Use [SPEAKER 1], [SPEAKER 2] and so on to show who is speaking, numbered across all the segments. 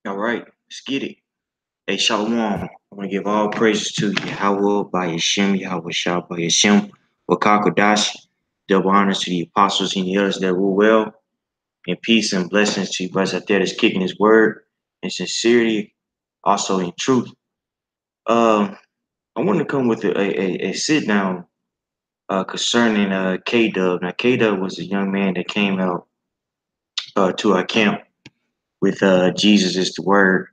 [SPEAKER 1] All right, let's get it. Hey, Shalom. I want to give all praises to Yahweh by Yashem, Yahweh Shah by Yashem, Wakakadash. Double honors to the apostles and the others that rule well, and peace and blessings to you brothers out there that's kicking his word in sincerity, also in truth. I want to come with a sit down concerning Kdub. Now, Kdub was a young man that came out to our camp with Jesus is the word.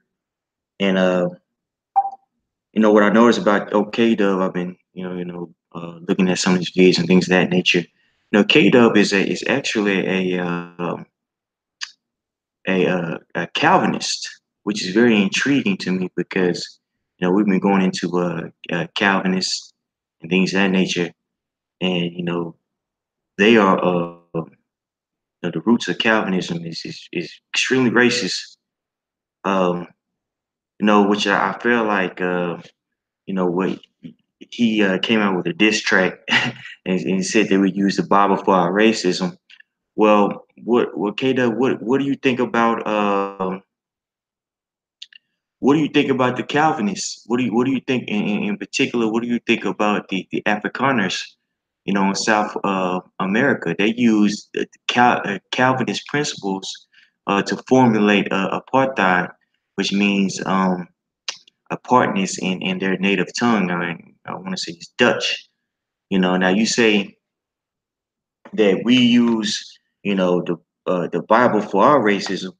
[SPEAKER 1] And what I noticed about Kdub, I've been looking at some of his videos and things of that nature. Kdub is actually a Calvinist, which is very intriguing to me because we've been going into Calvinists and things of that nature, and they are the roots of Calvinism is extremely racist. Which I feel like what he came out with a diss track and said that we use the Bible for our racism. Well, what Kdub, what do you think about what do you think about the Calvinists? What do you think in particular? What do you think about the Afrikaners? In South America, they use the Calvinist principles to formulate apartheid, which means apartness in their native tongue. I want to say it's Dutch. Now you say that we use, the Bible for our racism,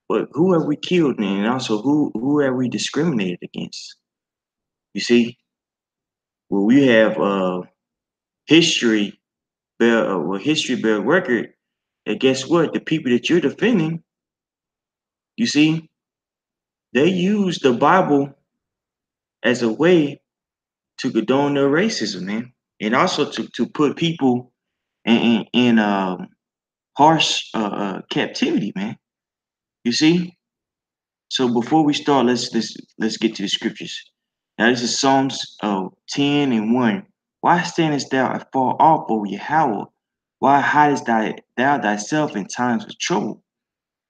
[SPEAKER 1] but who have we killed, and also who have we discriminated against? You see, well, we have history history bear record. And guess what? The people that you're defending, you see, they use the Bible as a way to condone their racism, man, and also to put people in harsh captivity, man. You see. So before we start, let's get to the scriptures. Now this is Psalms 10:1. Why standest thou afar off, O Yahweh? Why hidest thou thyself in times of trouble?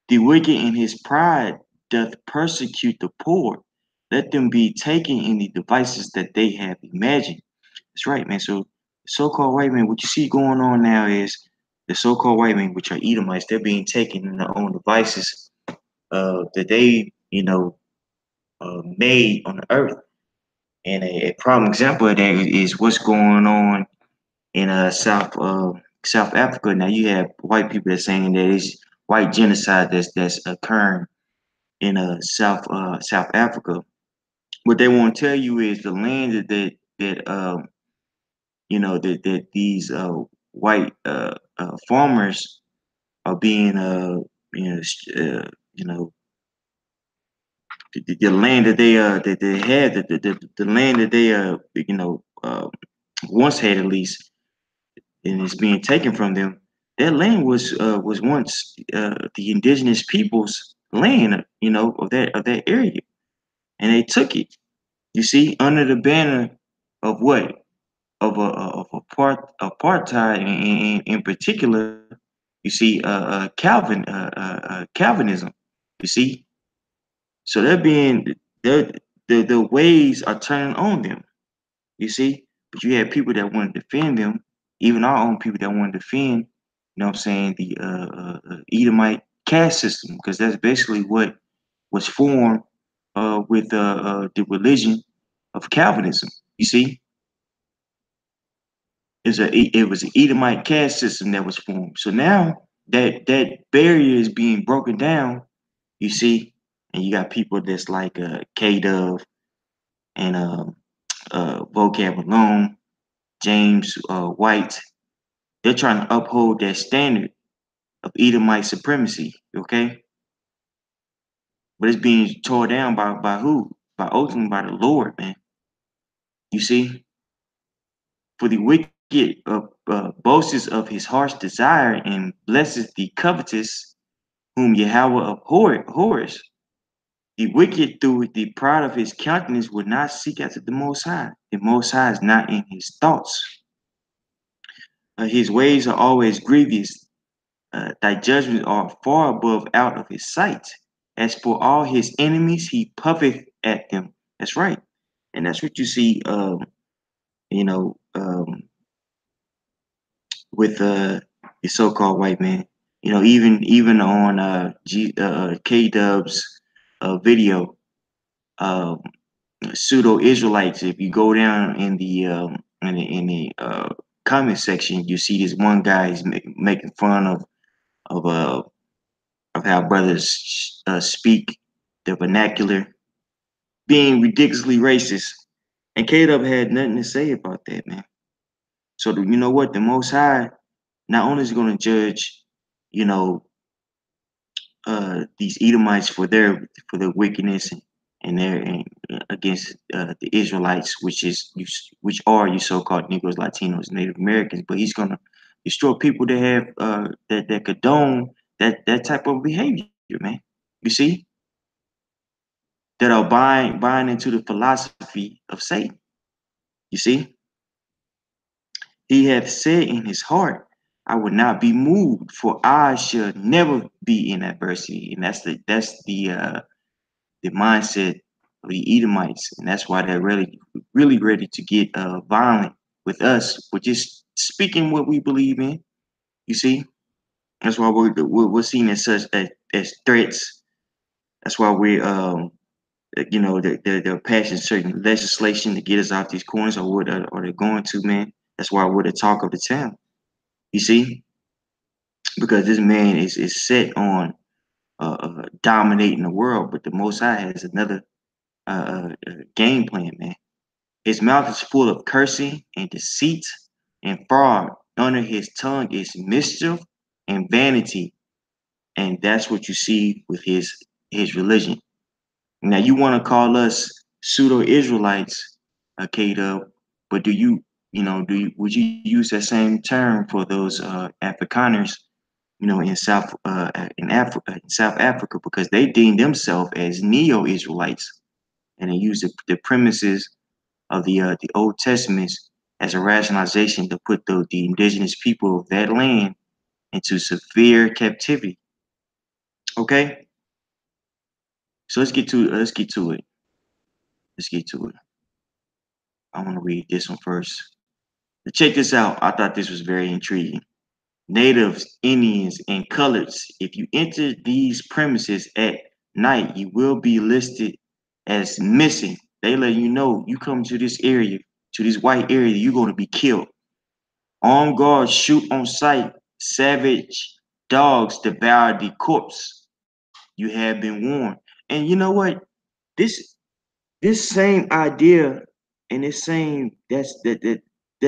[SPEAKER 1] The wicked in his pride doth persecute the poor. Let them be taken in the devices that they have imagined. That's right, man. So the so-called white man, what you see going on now is the so-called white men, which are Edomites, they're being taken in their own devices that they, made on the earth. And a prime example of that is what's going on in South Africa. Now you have white people that are saying that it's white genocide that's occurring in South Africa. What they won't tell you is the land that these white farmers are being the land that they had the land that they once had at least, and it's being taken from them. That land was once the indigenous people's land, of that area, and they took it. You see, under the banner of what of apartheid, in particular. You see, Calvinism. You see, so the ways are turning on them. You see, but you have people that want to defend them, even our own people that want to defend, what I'm saying, the Edomite caste system, because that's basically what was formed with the religion of Calvinism. You see, it was an Edomite caste system that was formed. So now that barrier is being broken down, you see, and you got people that's like Kdub and Vocab Alone, James White. They're trying to uphold that standard of Edomite supremacy, okay? But it's being torn down by who? Ultimately by the Lord, man. You see? For the wicked boasts of his harsh desire and blesses the covetous, whom Yahweh abhors. The wicked, through the pride of his countenance, would not seek after the Most High. The Most High is not in his thoughts. His ways are always grievous. Thy judgments are far above out of his sight. As for all his enemies, he puffeth at them. That's right. And that's what you see, you know, with the so-called white man. Even on Kdub's video, um, pseudo Israelites. If you go down in the comment section, you see this one guy is making fun of uh of how brothers speak the vernacular, being ridiculously racist. And Caleb had nothing to say about that, man. So you know what? The Most High not only is going to judge, you know, these Edomites for their wickedness and their against the Israelites, which are you so-called Negroes, Latinos, Native Americans, but he's going to destroy people that have that condone that type of behavior, man. You see, that are buying into the philosophy of Satan. You see, he hath said in his heart, I will not be moved, for I shall never be in adversity. And that's the mindset of the Edomites, and that's why they're really ready to get violent with us for just speaking what we believe in. You see, that's why we're seen as such as threats. That's why they're passing certain legislation to get us off these corners, or what are they going to, man? That's why we're the talk of the town. You see, because this man is set on dominating the world, but the Most High has another game plan, man. His mouth is full of cursing and deceit and fraud. Under his tongue is mischief and vanity. And that's what you see with his religion. Now you want to call us pseudo Israelites, Kdub, but would you use that same term for those Afrikaners, in South Africa, because they deem themselves as neo-Israelites, and they use the premises of the Old Testament as a rationalization to put the indigenous people of that land into severe captivity. Okay, so let's get to it. Let's get to it. I want to read this one first. But check this out. I thought this was very intriguing. Natives, Indians, and coloreds. If you enter these premises at night, you will be listed as missing. They let you know you come to this area, to this white area, you're going to be killed. Armed guards shoot on sight. Savage dogs devour the corpse. You have been warned. And you know what? This this same idea and this same that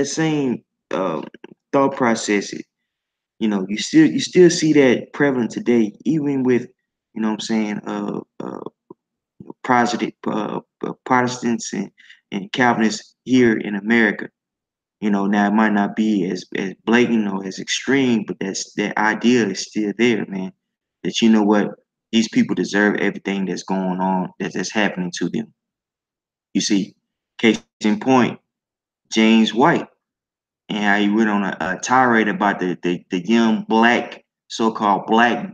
[SPEAKER 1] same thought process. You still see that prevalent today, even with what I'm saying, Protestants and Calvinists here in America. Now it might not be as blatant or as extreme, but that idea is still there, man. That you know what, these people deserve everything that's going on, that's happening to them. You see, case in point, James White, and how he went on a tirade about the young black, so-called black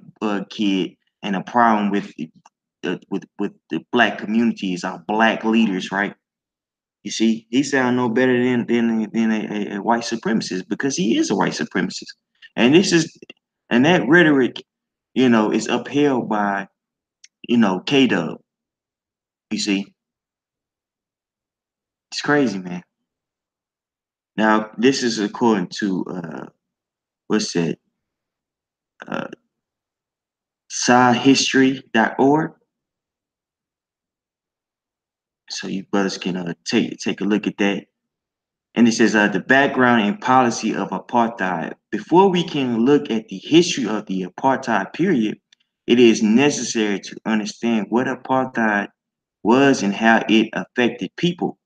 [SPEAKER 1] kid, and a problem with the black communities, our black leaders, right? You see, he sound no better than a white supremacist, because he is a white supremacist, and that rhetoric, is upheld by Kdub. You see, it's crazy, man. Now this is according to what's that? Uh, SciHistory.org. So you brothers can take a look at that. And it says the background and policy of apartheid. Before we can look at the history of the apartheid period, it is necessary to understand what apartheid was and how it affected people.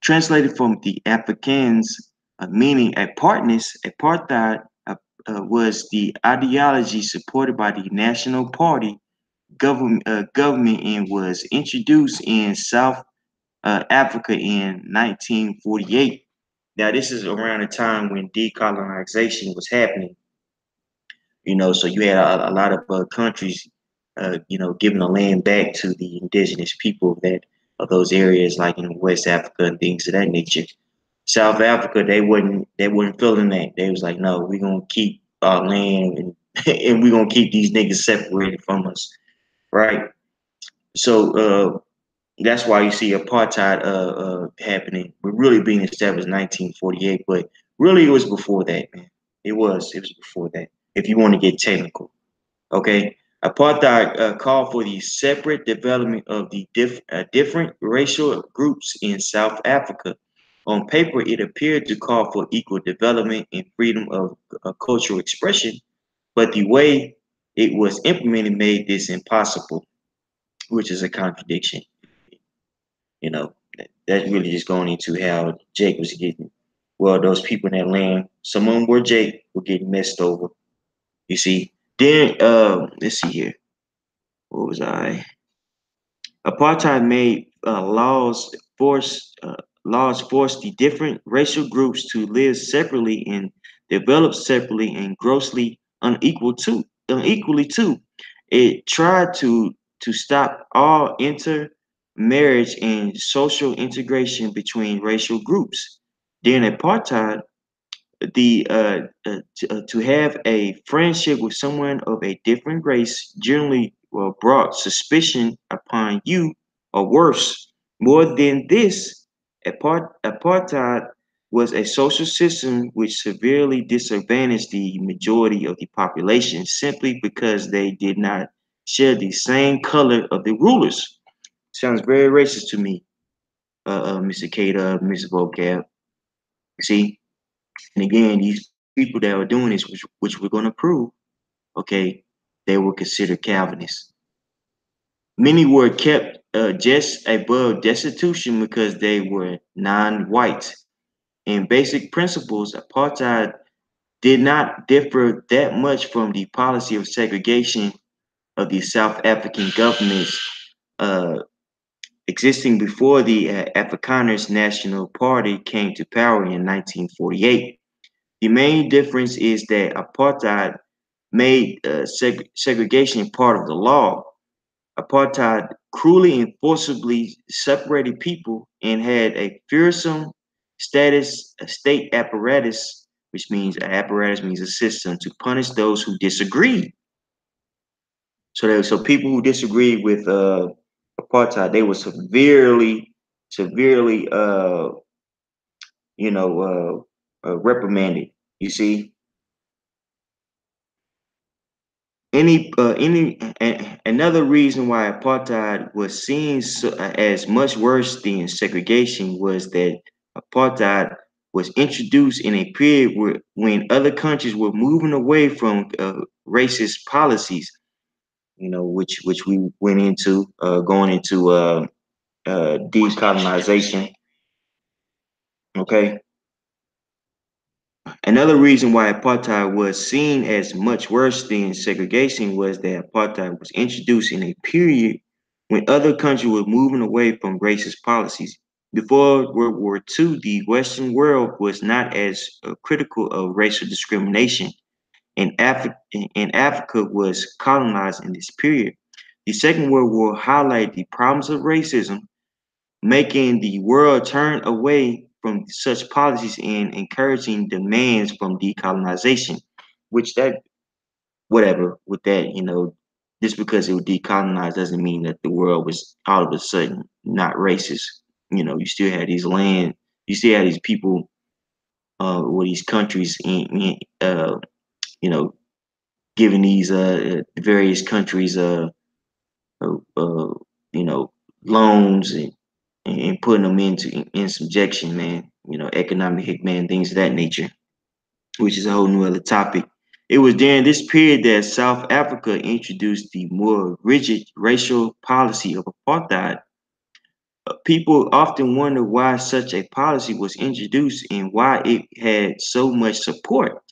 [SPEAKER 1] Translated from the Afrikaans meaning apartness, apartheid was the ideology supported by the National Party government and was introduced in South Africa in 1948. Now, this is around the time when decolonization was happening. So you had a lot of countries giving the land back to the indigenous people that of those areas, like in West Africa and things of that nature. South Africa, they weren't feeling that. They was like, no, we're gonna keep our land and and we're gonna keep these niggas separated from us, right? So that's why you see apartheid happening. But really being established in 1948, but really it was before that, man. It was before that. If you want to get technical, okay. Apartheid called for the separate development of the different racial groups in South Africa. On paper, it appeared to call for equal development and freedom of cultural expression, but the way it was implemented made this impossible, which is a contradiction. You know, that's really just going into how Jake was getting, well, those people in that land, some of them were Jake, were getting messed over. You see, then let's see here. What was I? Apartheid made laws forced the different racial groups to live separately and develop separately and grossly unequally too. It tried to stop all intermarriage and social integration between racial groups. During apartheid, to have a friendship with someone of a different race generally brought suspicion upon you, or worse. More than this, apartheid was a social system which severely disadvantaged the majority of the population simply because they did not share the same color of the rulers. Sounds very racist to me, Mr. Kdub, Mr. Vocab. See, and again, these people that are doing this, which we're going to prove, okay, they were considered Calvinists. Many were kept just above destitution because they were non-white. In basic principles, apartheid did not differ that much from the policy of segregation of the South African governments uh, existing before the Afrikaners National Party came to power in 1948. The main difference is that apartheid made segregation part of the law. Apartheid cruelly and forcibly separated people and had a fearsome state apparatus, which means an apparatus means a system to punish those who disagree. So people who disagree with apartheid, they were severely, reprimanded. You see, another reason why apartheid was seen as much worse than segregation was that apartheid was introduced in a period when other countries were moving away from racist policies, which we went into, going into decolonization. Okay. Another reason why apartheid was seen as much worse than segregation was that apartheid was introduced in a period when other countries were moving away from racist policies. Before World War II, the Western world was not as critical of racial discrimination, and Africa was colonized in this period. The Second World War highlighted the problems of racism, making the world turn away from such policies and encouraging demands from decolonization, which that whatever with that, just because it was decolonized doesn't mean that the world was all of a sudden not racist. You still had these land, you still had these people, or these countries, you know, giving these various countries, uh, uh, you know, loans and putting them in subjection, man. Economic hitman, things of that nature, which is a whole new other topic. It was during this period that South Africa introduced the more rigid racial policy of apartheid. People often wonder why such a policy was introduced and why it had so much support.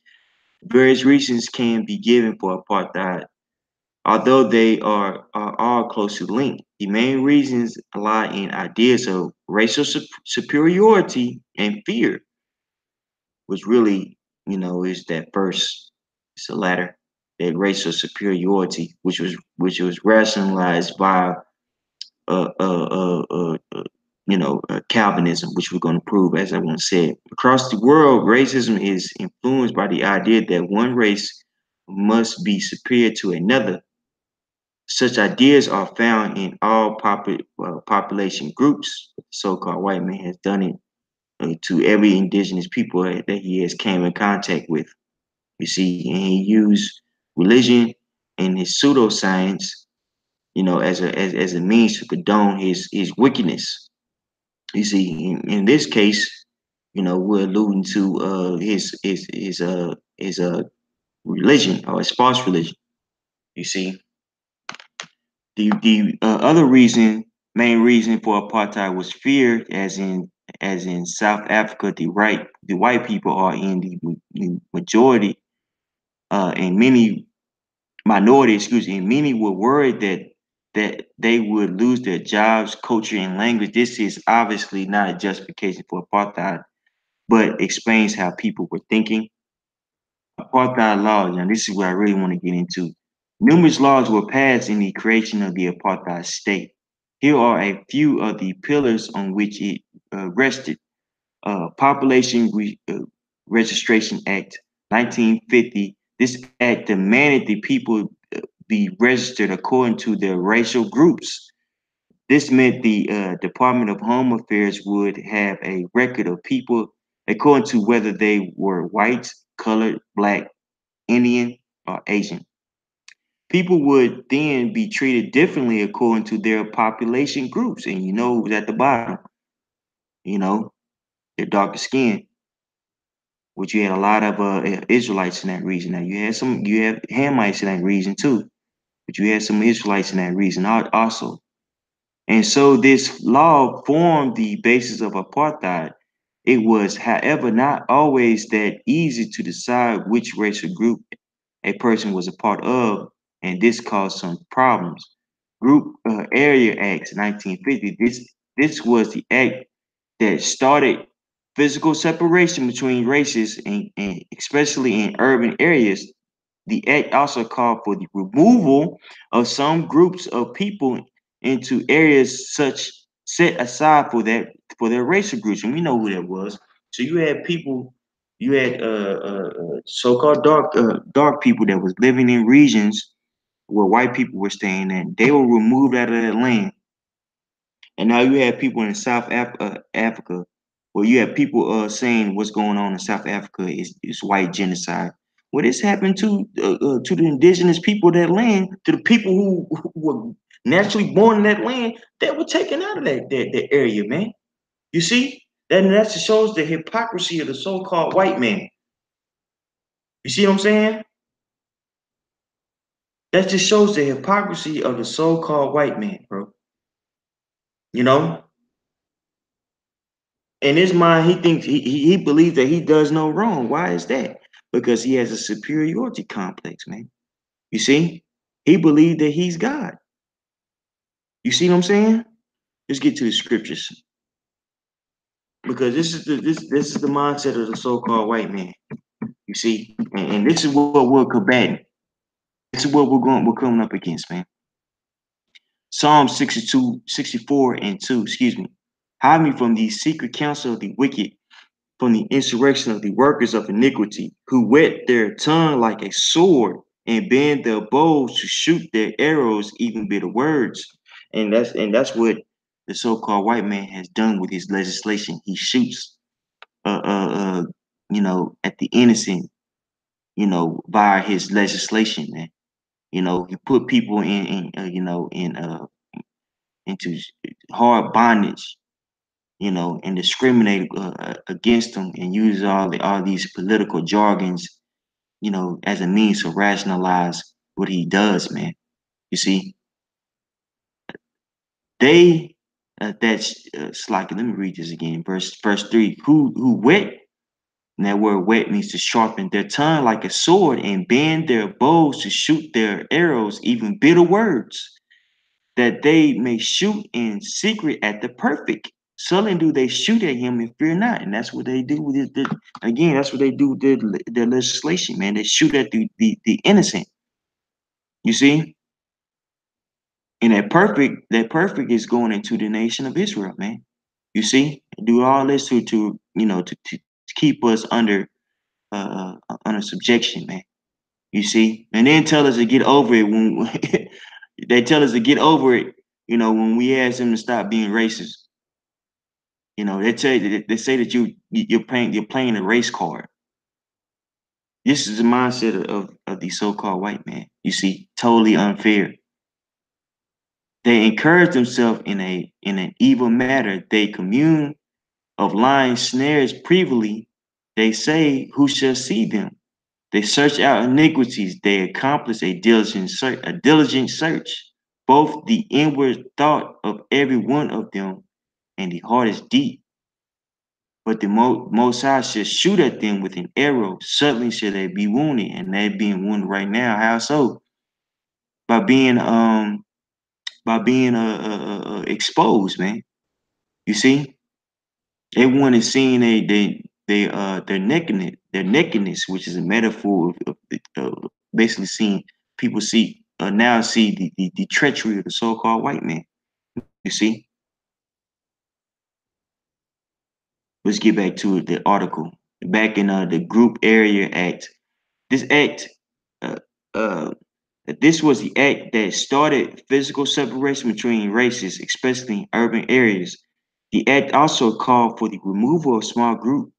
[SPEAKER 1] Various reasons can be given for apartheid, although they are all closely linked. The main reasons lie in ideas of racial superiority and fear, which really, is that first, it's the latter. that racial superiority, which was rationalized by uh, uh, uh, uh, uh, Calvinism, which we're going to prove, as I once said. Across the world, racism is influenced by the idea that one race must be superior to another. Such ideas are found in all population groups. The so-called white man has done it to every indigenous people that he has came in contact with. You see, and he used religion and his pseudoscience, as a means to condone his wickedness. You see, in this case, we're alluding to his religion or his false religion. You see, the other main reason for apartheid was fear, as in South Africa, the white people are in the majority, and many minority, excuse me, and many were worried that they would lose their jobs, culture, and language. This is obviously not a justification for apartheid, but explains how people were thinking. Apartheid laws, and this is what I really want to get into. Numerous laws were passed in the creation of the apartheid state. Here are a few of the pillars on which it rested. Population Registration Act 1950. This act demanded the people be registered according to their racial groups. This meant the Department of Home Affairs would have a record of people according to whether they were white, colored, black, Indian, or Asian. People would then be treated differently according to their population groups. And who's at the bottom? You know, their darker skin, which you had a lot of Israelites in that region. Now you have Hamites in that region too, but you had some Israelites in that region also. And so this law formed the basis of apartheid. It was, however, not always that easy to decide which racial group a person was a part of, and this caused some problems. Group Area Act 1950. This was the act that started physical separation between races, and especially in urban areas. The act also called for the removal of some groups of people into areas such set aside for their racial groups, and we know who that was. So you had people, you had so-called dark people that was living in regions where white people were staying, and they were removed out of that land. And now you have people in Africa, where you have people saying what's going on in South Africa is white genocide. Well, this happened to the indigenous people of that land, to the people who were naturally born in that land that were taken out of that area, man. You see, that just shows the hypocrisy of the so-called white man. You see what I'm saying? That just shows the hypocrisy of the so-called white man, bro. You know, in his mind, he thinks he believes that he does no wrong. Why is that? Because he has a superiority complex, man. You see, he believed that he's God. You see what I'm saying? Let's get to the scriptures, because this is the mindset of the so-called white man. You see, and this is what we're combating. This is what we're coming up against, man. Psalm 62, 64, and 2. Excuse me. Hide me from the secret counsel of the wicked, from the insurrection of the workers of iniquity, who whet their tongue like a sword and bend their bows to shoot their arrows, even bitter words. And that's what the so-called white man has done with his legislation. He shoots, uh, uh, uh, at the innocent, via his legislation, man. He put people into hard bondage, and discriminate against them, and use all these political jargons, as a means to rationalize what he does, man. You see, they that's like, let me read this again, verse 3. Who wet? And that word wet means to sharpen their tongue like a sword and bend their bows to shoot their arrows, even bitter words, that they may shoot in secret at the perfect. Suddenly do they shoot at him and fear not. And that's what they do with it. Again, that's what they do with their legislation, man. They shoot at the innocent. You see? And that perfect is going into the nation of Israel, man. You see? Do all this to keep us under subjection, man. You see? And then tell us to get over it when they tell us to get over it, when we ask them to stop being racist. They say that you're playing a race card. This is the mindset of the so-called white man. You see, totally unfair. They encourage themselves in an evil matter. They commune of lying snares privily. They say, "Who shall see them?" They search out iniquities. They accomplish a diligent search. Both the inward thought of every one of them and the heart is deep. But the Most High shall shoot at them with an arrow. Suddenly shall they be wounded, and they're being wounded right now. How so? By being exposed, man. You see, everyone is seeing their nakedness, which is a metaphor of basically seeing people now see the treachery of the so-called white man. You see, let's get back to the article. Back in the Group Area Act, this act, uh, uh, this was the act that started physical separation between races, especially in urban areas. The act also called for the removal of small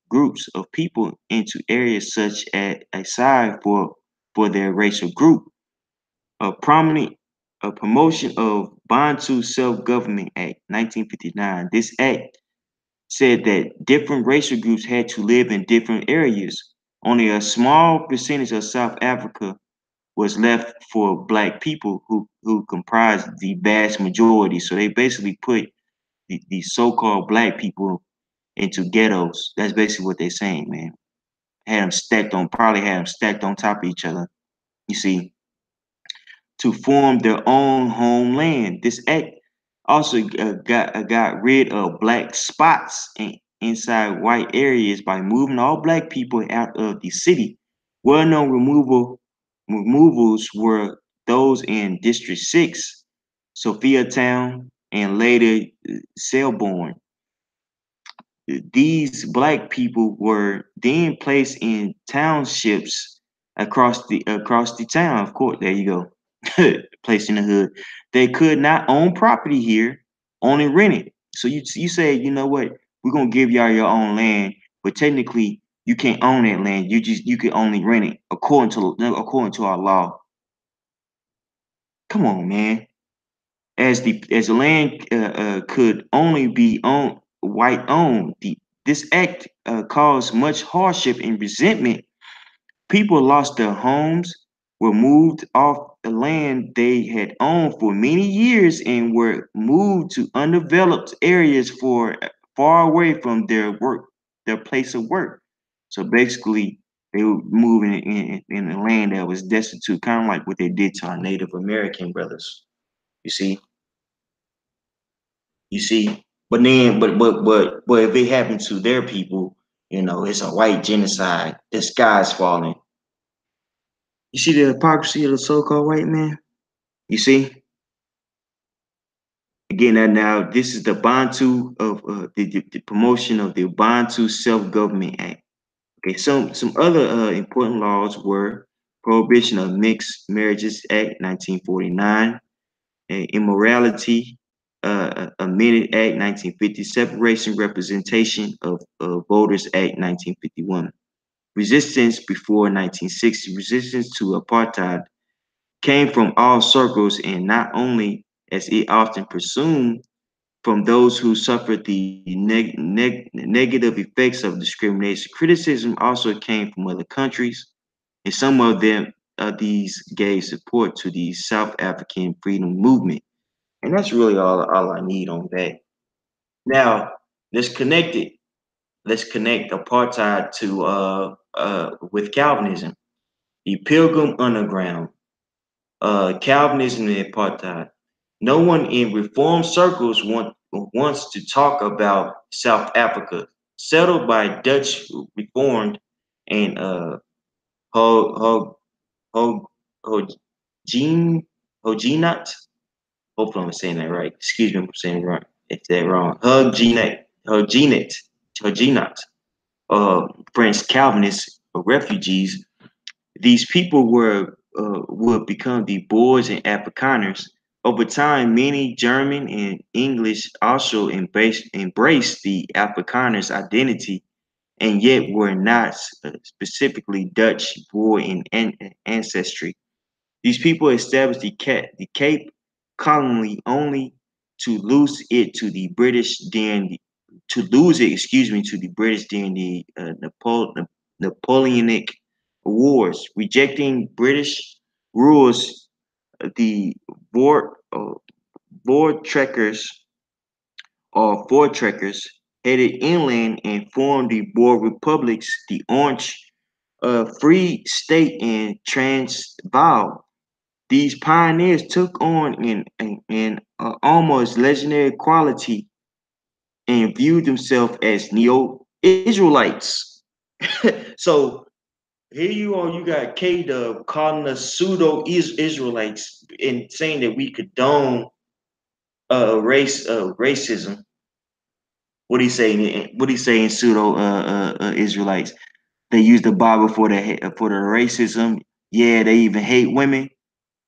[SPEAKER 1] groups of people into areas such as aside for their racial group. A prominent a promotion of Bantu Self-Government Act 1959. This act said that different racial groups had to live in different areas. Only a small percentage of South Africa was left for black people who comprised the vast majority. So they basically put the so-called black people into ghettos. That's basically what they're saying, man. Probably had them stacked on top of each other. You see, to form their own homeland. This act also got rid of black spots inside white areas by moving all black people out of the city. Well-known removals were those in District 6, Sophiatown, and later Selborne. These black people were then placed in townships across the town. Of course, there you go. Placed in the hood. They could not own property here, only rent it. So you say, you know what? We're gonna give y'all your own land, but technically you can't own that land. You can only rent it according to our law. Come on, man. As the land could only be owned white owned. This act caused much hardship and resentment. People lost their homes, were moved off the land they had owned for many years, and were moved to undeveloped areas far away from their place of work. So basically, they were moving in a land that was destitute, kind of like what they did to our Native American brothers. You see. You see, but if it happened to their people, it's a white genocide. The sky's falling. You see the hypocrisy of the so-called white man. You see, again, that now this is the Bantu of the promotion of the Bantu Self-Government Act. Okay, some other important laws were Prohibition of Mixed Marriages Act 1949, Immorality Amendment Act 1950, Separation Representation of Voters Act 1951. Resistance before 1960, resistance to apartheid came from all circles and not only, as it often presumed, from those who suffered the negative effects of discrimination. Criticism also came from other countries, and some of these gave support to the South African freedom movement. And that's really all I need on that. Now, let's connect it. Let's connect apartheid to with Calvinism. The Pilgrim Underground, Calvinism and apartheid. No one in reform circles wants to talk about South Africa, settled by Dutch Reformed and Ho, Ho, Ho, Jean Hogenot. Hopefully I'm saying that right. Excuse me if I'm saying it wrong. If that wrong. Huguenot, French Calvinists or refugees. These people would become the Boers and Afrikaners. Over time, many German and English also embraced the Afrikaners identity, and yet were not specifically Dutch, Boer in ancestry. These people established the Cape Colony only to lose it to the British to lose it, excuse me, to the British during the Napoleonic Wars, rejecting British rules. The board trekkers or Voortrekkers headed inland and formed the Boer republics, the Orange Free State and Transvaal. These pioneers took on an almost legendary quality and viewed themselves as neo-Israelites. So here you are, you got Kdub calling us pseudo-Israelites and saying that we condone racism. What he saying? What he saying? Pseudo Israelites. They use the Bible for the racism. Yeah, they even hate women.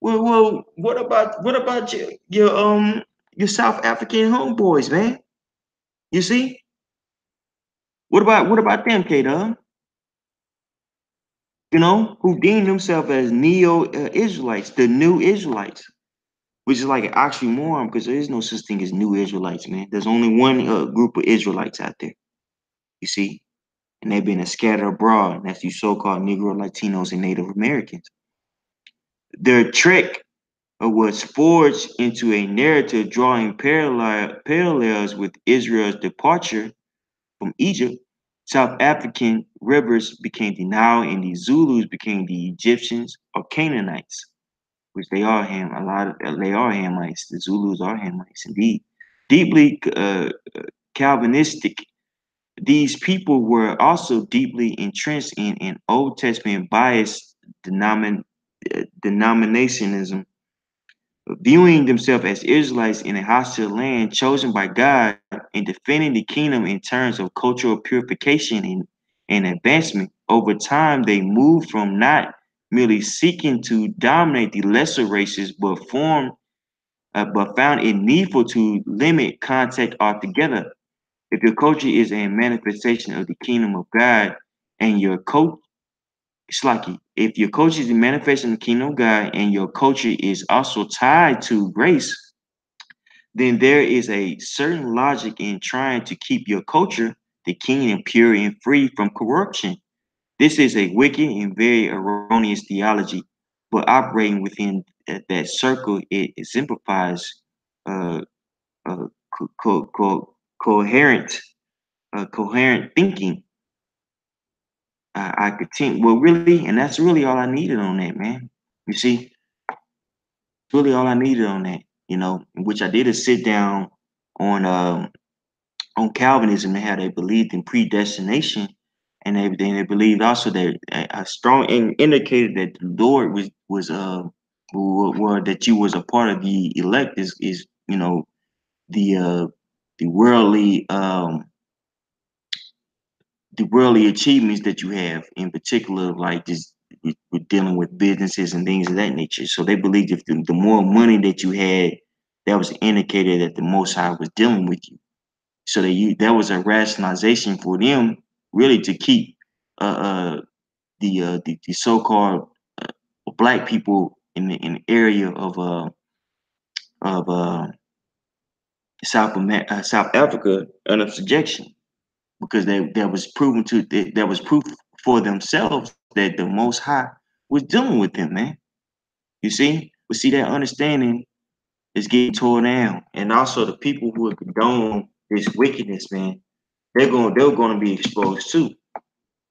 [SPEAKER 1] Well, what about your South African homeboys, man? You see, what about them, K Dub? Who deem themselves as neo Israelites, the new Israelites, which is like an oxymoron because there is no such thing as new Israelites, man. There's only one group of Israelites out there. You see, and they've been scattered abroad. And that's you so-called Negro, Latinos, and Native Americans. Their trick was forged into a narrative drawing parallels with Israel's departure from Egypt. South African rivers became the Nile, and the Zulus became the Egyptians or Canaanites, which they are they are Hamites. The Zulus are Hamites indeed. Deeply Calvinistic, these people were also deeply entrenched in an Old Testament biased denominationism, viewing themselves as Israelites in a hostile land chosen by God and defending the kingdom in terms of cultural purification and advancement. Over time, they moved from not merely seeking to dominate the lesser races, but found it needful to limit contact altogether. If your culture is a manifestation of the kingdom of God, and your coach, it's like if your culture is a manifestation of the kingdom of God, and your culture is also tied to grace, then there is a certain logic in trying to keep your culture, the kingdom, pure and free from corruption. This is a wicked and very erroneous theology, but operating within that circle, it exemplifies uh, uh, coherent, coherent thinking. I could think, well, really, and that's really all I needed on that, man. You see, really all I needed on that, which I did is sit down on on Calvinism and how they believed in predestination, and they believed also that a strong and indicated that the Lord that you was a part of the elect is the uh the worldly achievements that you have, in particular, like this with dealing with businesses and things of that nature. So they believed if the more money that you had, that was an indicator that the Most High was dealing with you. So that was a rationalization for them, really, to keep uh, uh, the so-called black people in the area of South Africa under subjection, because that was proven that was proof for themselves that the Most High was dealing with them, man. You see, we see that understanding is getting torn down, and also the people who condone this wickedness, man, they're going to be exposed too.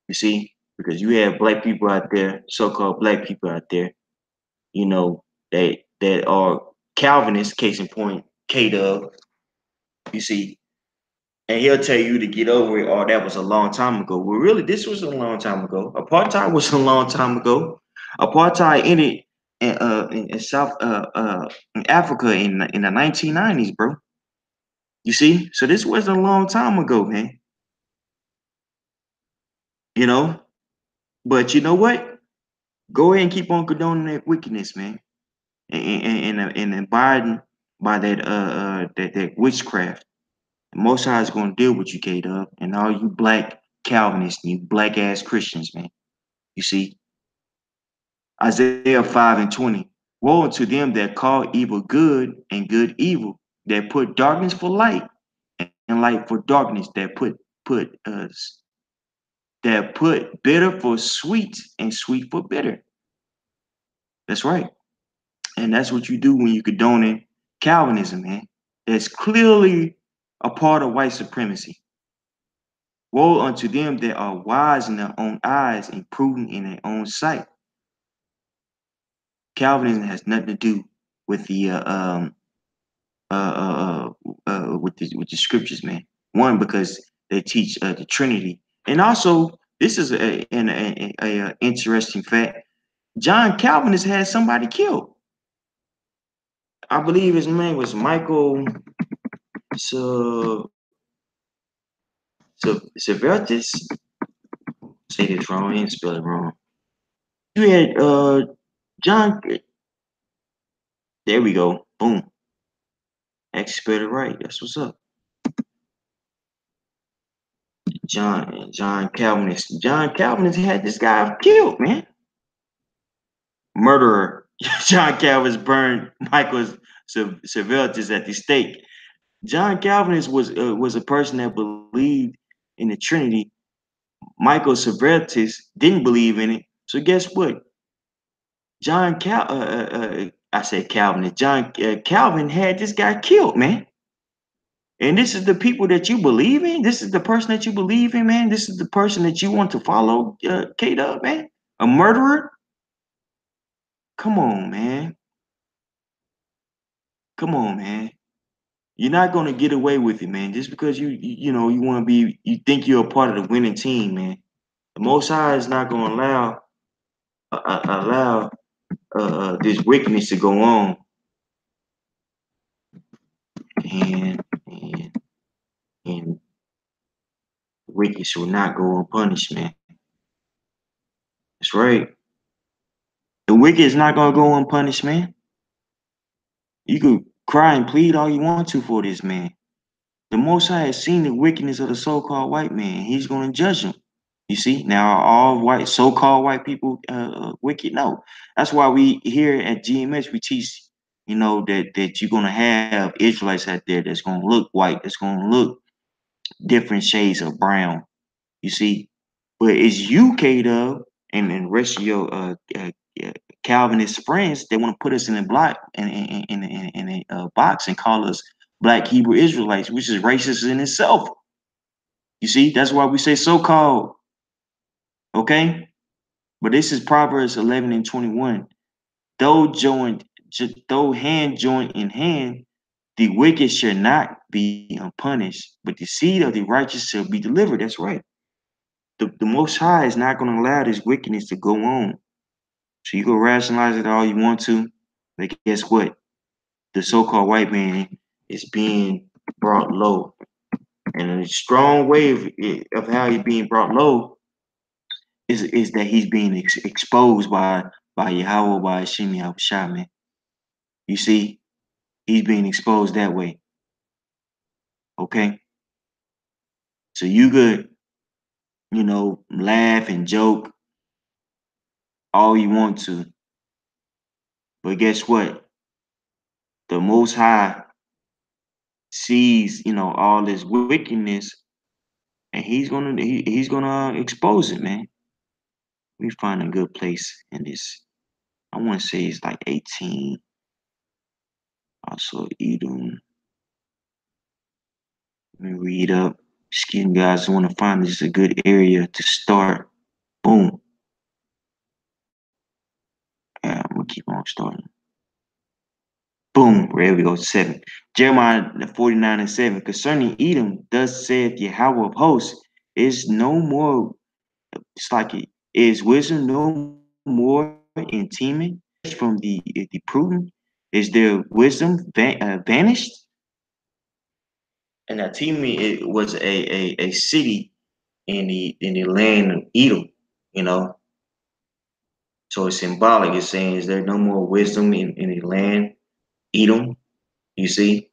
[SPEAKER 1] You see, because you have black people out there, so-called black people out there, that are Calvinists. Case in point, Kdub. You see, and he'll tell you to get over it, or that was a long time ago. Well, really, this was a long time ago. Apartheid was a long time ago. Apartheid ended. in South in Africa in the 1990s, bro. You see, so this wasn't a long time ago, man. You know, but you know what? Go ahead and keep on condoning that wickedness, man, and abiding by that witchcraft. The Most High is going to deal with you, Kdub, and all you black Calvinists, you black ass Christians, man. You see, Isaiah 5:20. Woe unto them that call evil good and good evil, that put darkness for light and light for darkness, that put bitter for sweet and sweet for bitter. That's right. And that's what you do when you condone Calvinism, man. That's clearly a part of white supremacy. Woe unto them that are wise in their own eyes and prudent in their own sight. Calvinism has nothing to do with the with the scriptures, man. One, because they teach the Trinity, and also this is a interesting fact. John Calvin has had somebody killed. I believe his name was Michael So Severus. Say this wrong, I didn't spell it wrong. You had John. There we go. Boom. Actually spelled it right. That's what's up. John Calvinist. John Calvinist had this guy killed, man. Murderer. John Calvinist burned Michael Servetus at the stake. John Calvinist was a person that believed in the Trinity. Michael Servetus didn't believe in it. So guess what? I said Calvinist. John Calvin had this guy killed, man. And this is the people that you believe in. This is the person that you believe in, man. This is the person that you want to follow, Kdub, man. A murderer. Come on, man. Come on, man. You're not gonna get away with it, man. Just because you know you want to be, you think you're a part of the winning team, man. The Most High is not gonna allow this wickedness to go on, and and and the wicked shall not go unpunished, man. That's right. The wicked is not gonna go unpunished, man. You could cry and plead all you want to for this man. The Most High has seen the wickedness of the so-called white man. He's going to judge them. You see, now are all white, so-called white people wicked? No. That's why we here at GMS we teach, you know, that you're going to have Israelites out there that's going to look white, that's going to look different shades of brown. You see, but it's you, K-Dub, and the rest of your Calvinist friends, they want to put us in a block in a box and call us Black Hebrew Israelites, which is racist in itself. You see, that's why we say so-called. Okay, but this is Proverbs 11:21. Though hand joined in hand, the wicked shall not be unpunished, but the seed of the righteous shall be delivered. That's right. The Most High is not going to allow this wickedness to go on. So you can rationalize it all you want to, but guess what? The so-called white man is being brought low. And a strong way of how he's being brought low is that he's being exposed by Yahweh, by Hashem Yahushua, man. You see, he's being exposed that way. Okay? So you could, you know, laugh and joke all you want to. But guess what? The Most High sees, you know, all this wickedness, and he's gonna expose it, man. We find a good place in this. I want to say it's like 18. Also, Edom. Let me read up. Skin guys want to find this a good area to start. Boom. Yeah, I'm gonna keep on starting. Boom. There we go. 7. Jeremiah 49:7. Concerning Edom, thus saith Yahweh of hosts, is no more. It's like it is wisdom no more in Teman, from the prudent? Is their wisdom vanished? And Atimi, it was a city in the land of Edom, you know. So it's symbolic. It's saying, is there no more wisdom in the land, Edom? You see?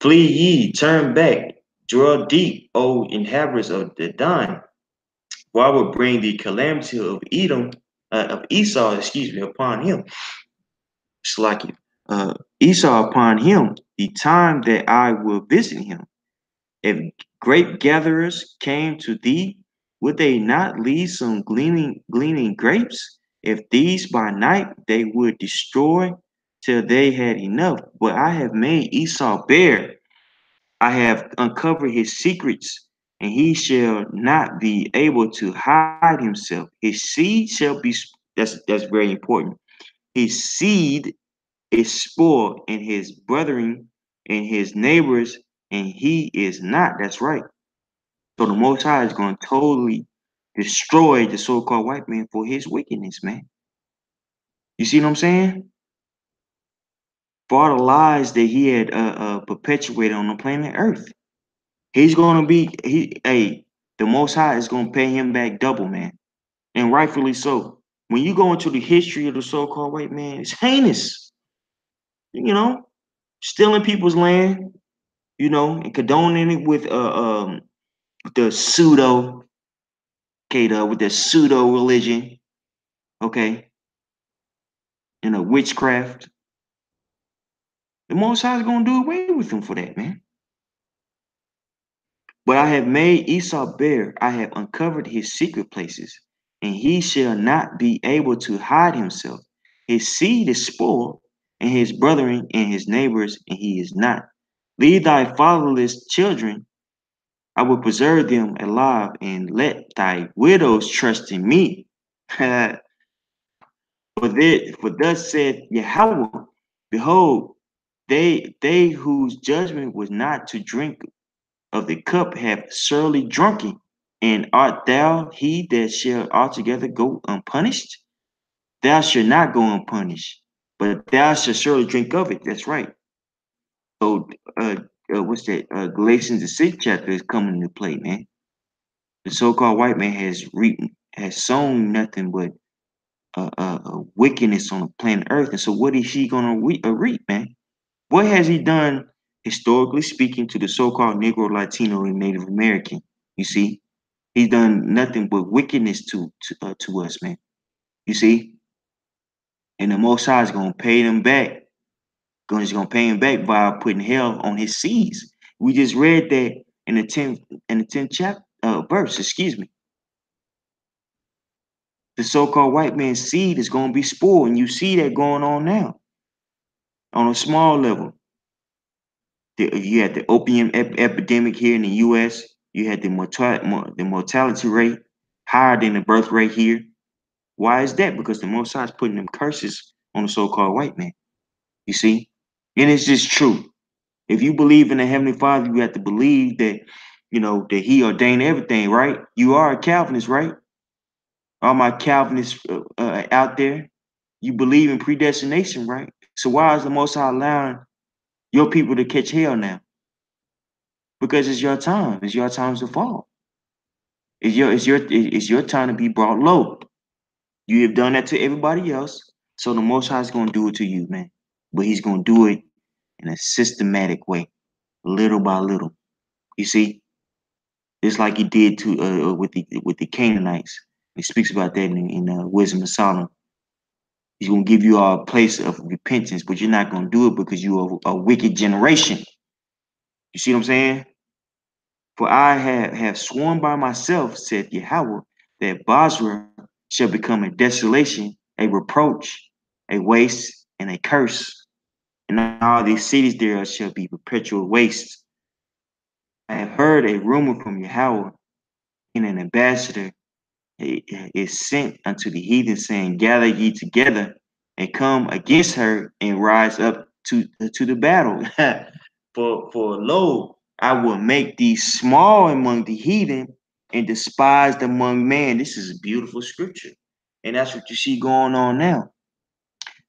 [SPEAKER 1] Flee ye, turn back, draw deep, O inhabitants of the Don, for I will bring the calamity of Edom, of Esau, excuse me, upon him. It's like Esau upon him, the time that I will visit him. If grape gatherers came to thee, would they not leave some gleaning grapes? If these by night they would destroy till they had enough. But I have made Esau bare. I have uncovered his secrets, and he shall not be able to hide himself. His seed shall be, that's very important. His seed is spoiled, and his brethren and his neighbors, and he is not. That's right. So the Most High is going to totally destroy the so-called white man for his wickedness, man. You see what I'm saying? For all the lies that he had perpetuated on the planet Earth, he's going to be the Most High is going to pay him back double, man, and rightfully so. When you go into the history of the so-called white man, it's heinous. You know, stealing people's land, you know, and condoning it with the pseudo Kdub, with the pseudo religion, okay, and a witchcraft. The Most High is gonna do away with him for that, man. But I have made Esau bare, I have uncovered his secret places, and he shall not be able to hide himself. His seed is spoiled, and his brethren and his neighbors, and he is not. Leave thy fatherless children, I will preserve them alive, and let thy widows trust in me. For thus said Yahweh, behold, they whose judgment was not to drink of the cup have surely drunken. And art thou he that shall altogether go unpunished? Thou shalt not go unpunished, but thou shalt surely drink of it. That's right. So, what's that? Galatians the sixth chapter is coming into play, man. The so-called white man has sown nothing but wickedness on the planet Earth, and so what is he gonna reap, man? What has he done historically speaking to the so-called Negro, Latino, and Native American? You see, he's done nothing but wickedness to us, man. You see, and the Most High is gonna pay them back. He's gonna pay him back by putting hell on his seeds. We just read that in the tenth chapter verse. Excuse me. The so-called white man's seed is gonna be spoiled, and you see that going on now on a small level. You had the opium epidemic here in the U.S. You had the mortality rate higher than the birth rate here. Why is that? Because the Most High is putting them curses on the so-called white man. You see, and it's just true. If you believe in the Heavenly Father, you have to believe that that He ordained everything. Right? You are a Calvinist, right? All my Calvinists out there, you believe in predestination, right? So why is the Most High allowing your people to catch hell now? Because it's your time. It's your time to fall. It's your time to be brought low. You have done that to everybody else, so the Most High is going to do it to you, man. But He's going to do it in a systematic way, little by little. You see, it's like He did to with the Canaanites. He speaks about that in Wisdom of Solomon. He's going to give you a place of repentance, but you're not going to do it because you are a wicked generation. You see what I'm saying? For I have sworn by myself, said Yahweh, that Basra shall become a desolation, a reproach, a waste, and a curse. And all these cities there shall be perpetual waste. I have heard a rumor from Yahweh, and an ambassador is sent unto the heathen, saying, gather ye together and come against her and rise up to the battle. For lo, I will make thee small among the heathen and despised among man. This is a beautiful scripture. And that's what you see going on now.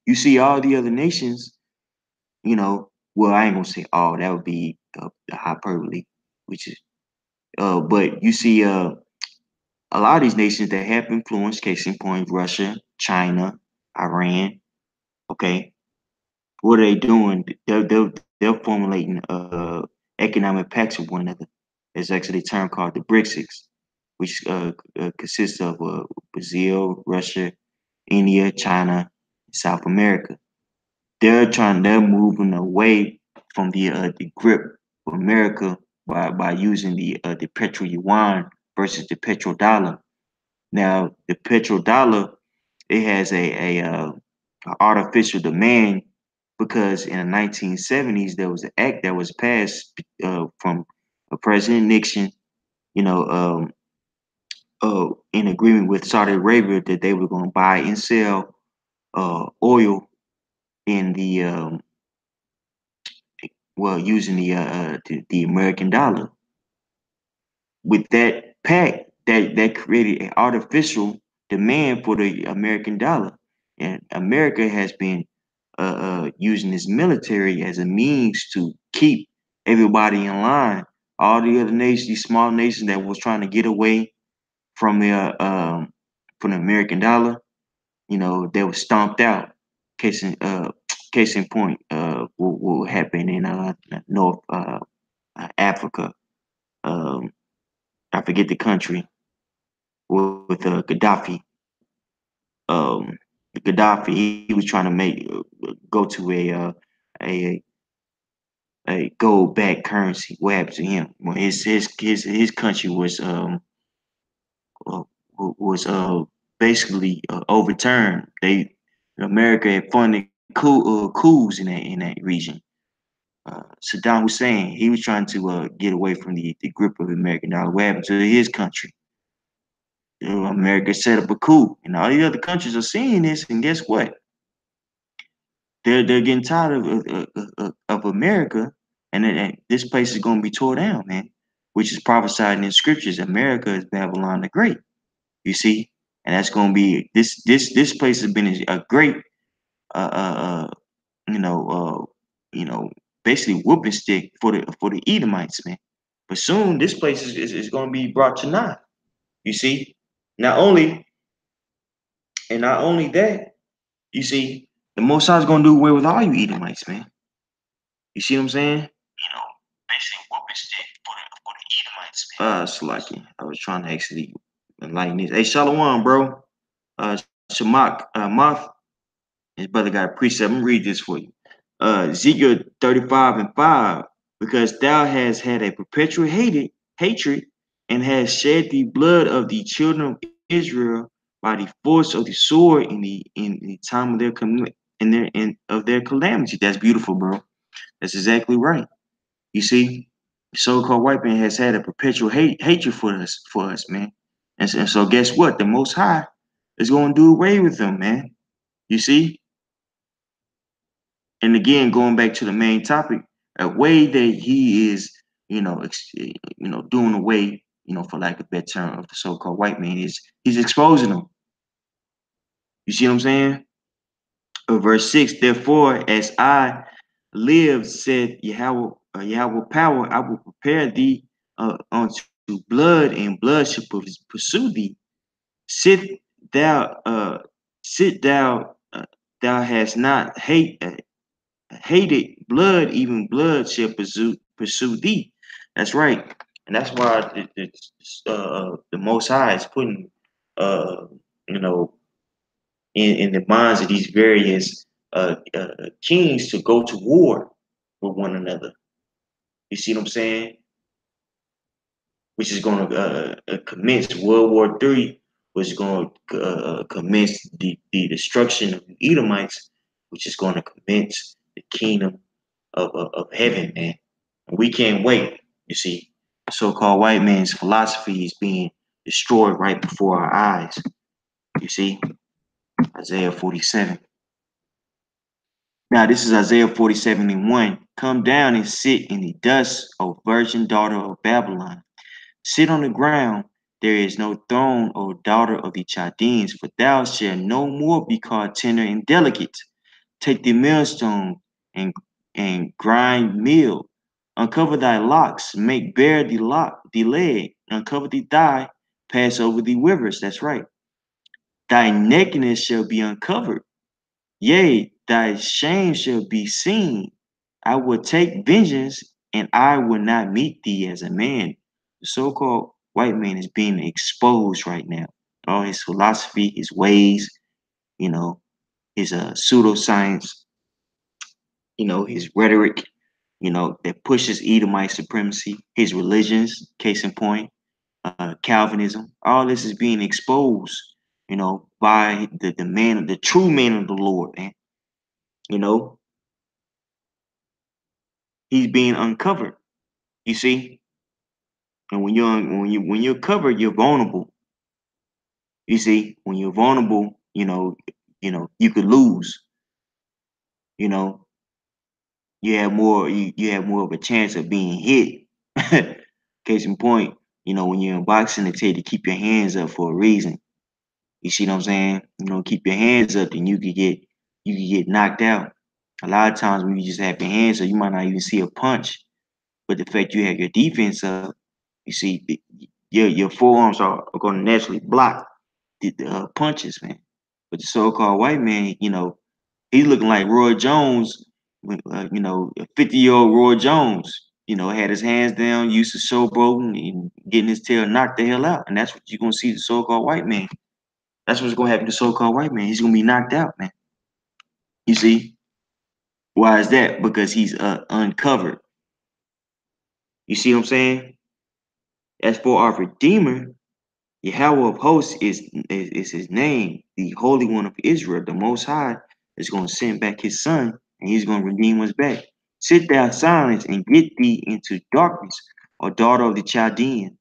[SPEAKER 1] You see all the other nations, well, I ain't gonna say all, that would be the hyperbole, which is, but you see, a lot of these nations that have influence, case in point, Russia, China, Iran, okay, what are they doing? They're formulating economic pacts with one another. There's actually a term called the BRICS, which consists of Brazil, Russia, India, China, South America. They're moving away from the grip of America by using the petro yuan versus the petrodollar. Now, the petrodollar, it has a artificial demand because in the 1970s there was an act that was passed from President Nixon, you know, in agreement with Saudi Arabia that they were going to buy and sell oil in using the American dollar. With that pact, that created an artificial demand for the American dollar, and America has been using its military as a means to keep everybody in line. All the other nations, these small nations that was trying to get away from from the American dollar, they were stomped out. Case in case in point, what happened in North Africa. Um, I forget the country with Gaddafi. Um, Gaddafi, he was trying to make go to a a gold backed currency. What happened to him? Well, his country uh, was basically overturned. America had funded coups in that region. Saddam Hussein, he was trying to get away from the grip of the American dollar. What happened to his country? America set up a coup, and all the other countries are seeing this. And guess what? They're getting tired of America, and this place is going to be tore down, man. Which is prophesied in the scriptures. America is Babylon the Great. You see, and that's going to be this place has been a great, uh, uh, uh you know, basically whooping stick for the Edomites, man. But soon this place is going to be brought to naught. You see, not only not only that, you see, the Most High is going to do away with all you Edomites, man. You see what I'm saying? Basically whooping stick for the Edomites, man. Slaki. I was trying to actually enlighten this. Hey, Shalom, bro. Shamak, Moth, his brother got a precept. I'm gonna read this for you. Ezekiel 35 and 5. Because thou hast had a perpetual hatred and hast shed the blood of the children of Israel by the force of the sword in the time of their calamity. That's beautiful, bro. That's exactly right. You see, the so-called white man has had a perpetual hatred for us, man. And so guess what? The Most High is going to do away with them, man. You see? And again, going back to the main topic, a way that he is, doing away, for lack of a better term, of the so-called white man is he's exposing them. You see what I'm saying? Verse 6, therefore, as I live, said Yahweh, Yahweh power, I will prepare thee unto blood, and blood shall pursue thee. Sit thou, thou hast not hated blood, even blood shall pursue thee. That's right, and that's why the Most High is putting, uh, you know, in the minds of these various kings to go to war with one another. You see what I'm saying? Which is going to commence World War III, which is going to commence the destruction of the Edomites, which is going to commence the kingdom of heaven, man. And we can't wait. You see, the so-called white man's philosophy is being destroyed right before our eyes. You see, Isaiah 47. Now, this is Isaiah 47 and 1. Come down and sit in the dust, O virgin daughter of Babylon. Sit on the ground. There is no throne, O daughter of the Chaldeans, for thou shalt no more be called tender and delicate. Take the millstone and grind meal. Uncover thy locks, make bare the leg, uncover the thigh, pass over the rivers. That's right. Thy nakedness shall be uncovered. Yea, thy shame shall be seen. I will take vengeance, and I will not meet thee as a man. The so-called white man is being exposed right now. All his philosophy, his ways, you know, his pseudoscience, his rhetoric, that pushes Edomite supremacy, his religions, case in point, Calvinism. All this is being exposed, by the true man of the Lord, man. You know, he's being uncovered. You see, and when you're covered, you're vulnerable. You see, when you're vulnerable, you could lose. You know, you have more of a chance of being hit. Case in point, when you're in boxing, they tell you to keep your hands up for a reason. You see what I'm saying? Keep your hands up, and you could get knocked out. A lot of times when you just have your hands up, you might not even see a punch. But the fact you have your defense up, you see, your forearms are going to naturally block the punches, man. But the so-called white man, he's looking like Roy Jones, 50-year-old Roy Jones. Had his hands down, used to showboating and getting his tail knocked the hell out. And that's what you're gonna see the so-called white man. That's what's gonna happen to the so-called white man. He's gonna be knocked out, man. You see? Why is that? Because he's uncovered. You see what I'm saying? As for our Redeemer, Yahweh of hosts is his name, the Holy One of Israel, the Most High is going to send back his son, and he's going to redeem us back. Sit thou silent and get thee into darkness, O daughter of the Chaldeans,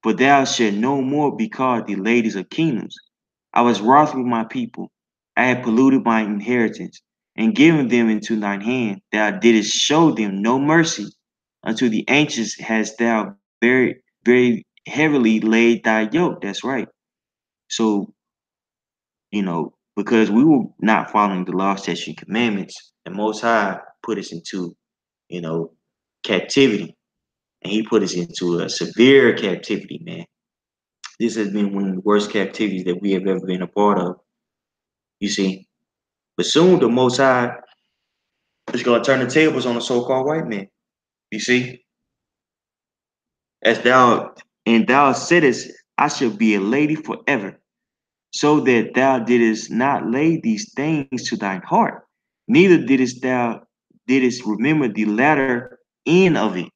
[SPEAKER 1] for thou shalt no more be called the ladies of kingdoms. I was wroth with my people. I had polluted my inheritance, and given them into thine hand. Thou didst show them no mercy. Unto the ancients hast thou very, very heavily laid thy yoke. That's right. So, because we were not following the law, statutes, and commandments, the Most High put us into, you know, captivity. And he put us into a severe captivity, man. This has been one of the worst captivities that we have ever been a part of, you see. But soon the Most High is going to turn the tables on the so-called white man, you see. As thou saidest, I shall be a lady forever, so that thou didst not lay these things to thine heart, neither didst remember the latter end of it.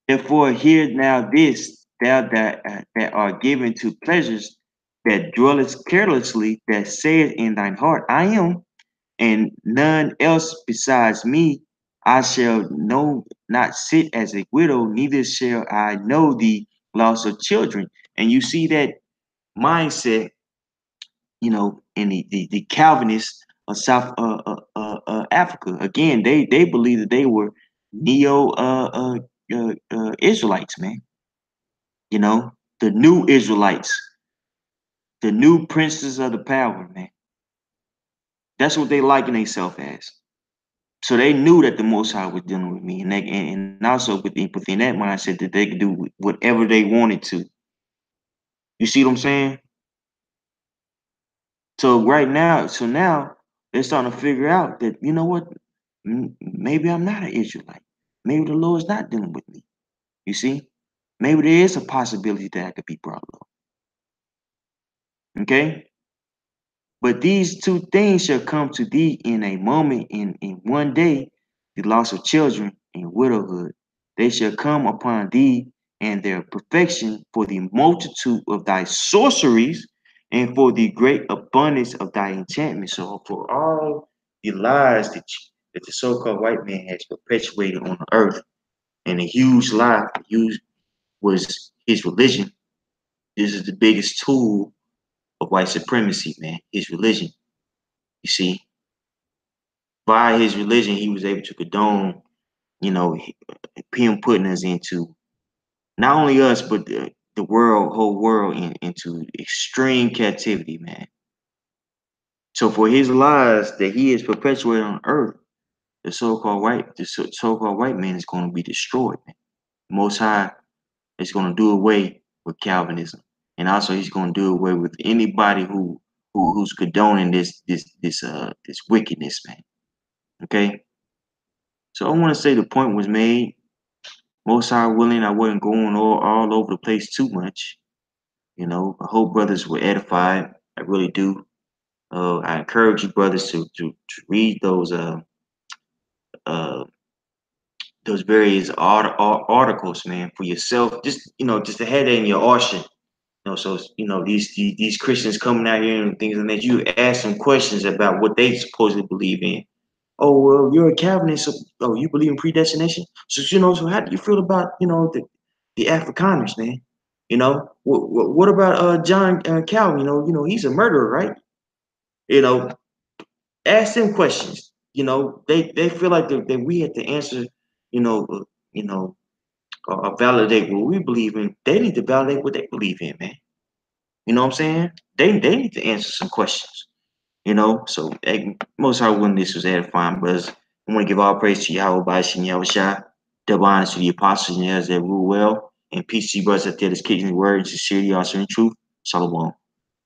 [SPEAKER 1] Therefore, hear now this, thou that are given to pleasures, that dwellest carelessly, that saith in thine heart, I am, and none else besides me. I shall not sit as a widow, neither shall I know the loss of children. And you see that mindset, in the Calvinists of South Africa. Again, they believe that they were neo Israelites, man. The new Israelites, the new princes of the power, man. That's what they liken themselves as. So they knew that the Most High was dealing with me, and also within that mindset that they could do whatever they wanted to. You see what I'm saying? So now they're starting to figure out that, you know what, maybe I'm not an Israelite. Maybe the Lord's not dealing with me. You see, maybe there is a possibility that I could be brought low. Okay, but these two things shall come to thee in a moment, in one day, the loss of children and widowhood. They shall come upon thee and their perfection for the multitude of thy sorceries and for the great abundance of thy enchantments. So for all the lies that the so-called white man has perpetuated on the earth, and a huge lie was his religion. This is the biggest tool of white supremacy, man, his religion. You see, by his religion, he was able to condone, him putting us into, not only us, but whole world into extreme captivity, man. So for his lies that he is perpetuating on earth, the so-called white man is going to be destroyed. Man. Most High is going to do away with Calvinism, and also he's going to do away with anybody who's condoning this wickedness, man. Okay, so I want to say the point was made. Most High willing, I wasn't going all over the place too much. You know, I hope brothers were edified. I really do. I encourage you, brothers, to read uh, those various articles, man, for yourself. Just to have that in your arsenal. So these Christians coming out here and things, and that you ask them questions about what they supposedly believe in. Oh well, you're a Calvinist. So, oh, you believe in predestination. So how do you feel about the Afrikaners, man? What about John Calvin? He's a murderer, right? You know, ask them questions. They feel like that we have to answer. You know, uh, you know, validate what we believe in. They need to validate what they believe in, man. You know what I'm saying? They need to answer some questions. So most high when this was edifying, brothers. I want to give all praise to Yahweh by Shem Yahweh Shai. Double honor to the apostles and others that rule well. And peace to you, brothers out there that's kicking the word, sincerity, also in truth. Shalom.